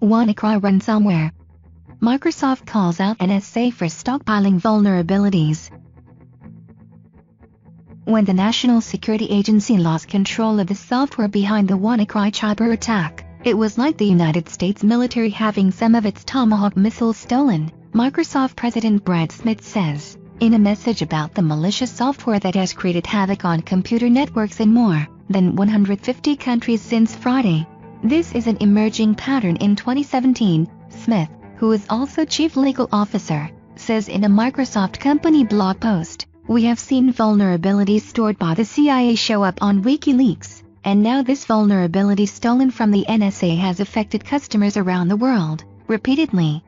WannaCry Ransomware. Microsoft calls out NSA for stockpiling vulnerabilities. When the National Security Agency lost control of the software behind the WannaCry cyber attack, it was like the United States military having some of its Tomahawk missiles stolen, Microsoft President Brad Smith says, in a message about the malicious software that has created havoc on computer networks in more than 150 countries since Friday. This is an emerging pattern in 2017, Smith, who is also Chief Legal Officer, says in a Microsoft company blog post. We have seen vulnerabilities stored by the CIA show up on WikiLeaks, and now this vulnerability stolen from the NSA has affected customers around the world, repeatedly.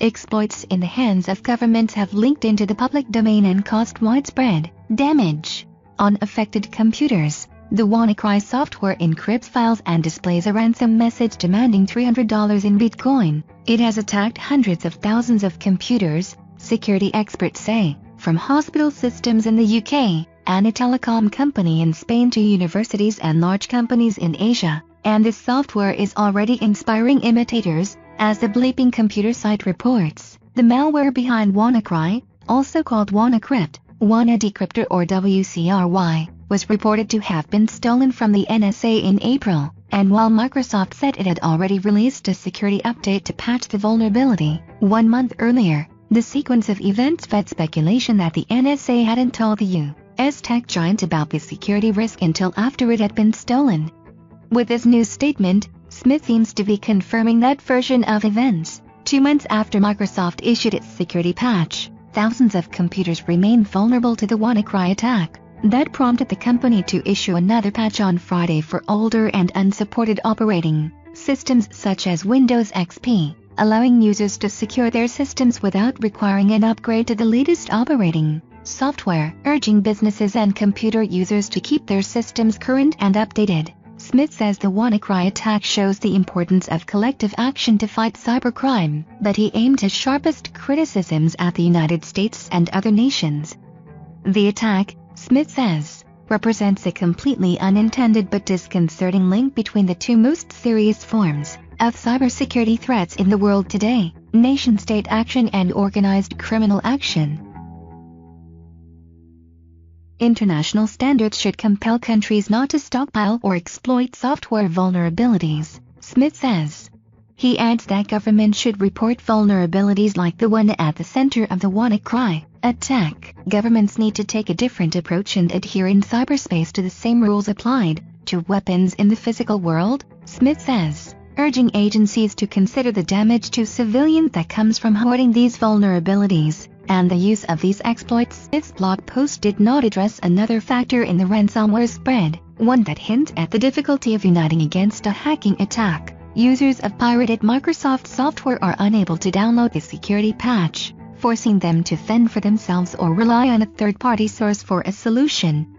Exploits in the hands of governments have leaked into the public domain and caused widespread damage on affected computers. The WannaCry software encrypts files and displays a ransom message demanding $300 in Bitcoin. It has attacked hundreds of thousands of computers, security experts say, from hospital systems in the UK, and a telecom company in Spain to universities and large companies in Asia. And this software is already inspiring imitators, as the Bleeping Computer site reports. The malware behind WannaCry, also called WannaCrypt, WannaDecryptor or WCRY, was reported to have been stolen from the NSA in April, and while Microsoft said it had already released a security update to patch the vulnerability 1 month earlier, the sequence of events fed speculation that the NSA hadn't told the U.S. tech giant about the security risk until after it had been stolen. With this new statement, Smith seems to be confirming that version of events. 2 months after Microsoft issued its security patch, thousands of computers remain vulnerable to the WannaCry attack. That prompted the company to issue another patch on Friday for older and unsupported operating systems such as Windows XP, allowing users to secure their systems without requiring an upgrade to the latest operating software, urging businesses and computer users to keep their systems current and updated. Smith says the WannaCry attack shows the importance of collective action to fight cybercrime, but he aimed his sharpest criticisms at the United States and other nations. The attack, Smith says, represents a completely unintended but disconcerting link between the two most serious forms of cybersecurity threats in the world today: nation-state action and organized criminal action. International standards should compel countries not to stockpile or exploit software vulnerabilities, Smith says. He adds that governments should report vulnerabilities like the one at the center of the WannaCry attack. Governments need to take a different approach and adhere in cyberspace to the same rules applied to weapons in the physical world, Smith says, urging agencies to consider the damage to civilians that comes from hoarding these vulnerabilities and the use of these exploits. This blog post did not address another factor in the ransomware spread, one that hints at the difficulty of uniting against a hacking attack. Users of pirated Microsoft software are unable to download the security patch, forcing them to fend for themselves or rely on a third-party source for a solution.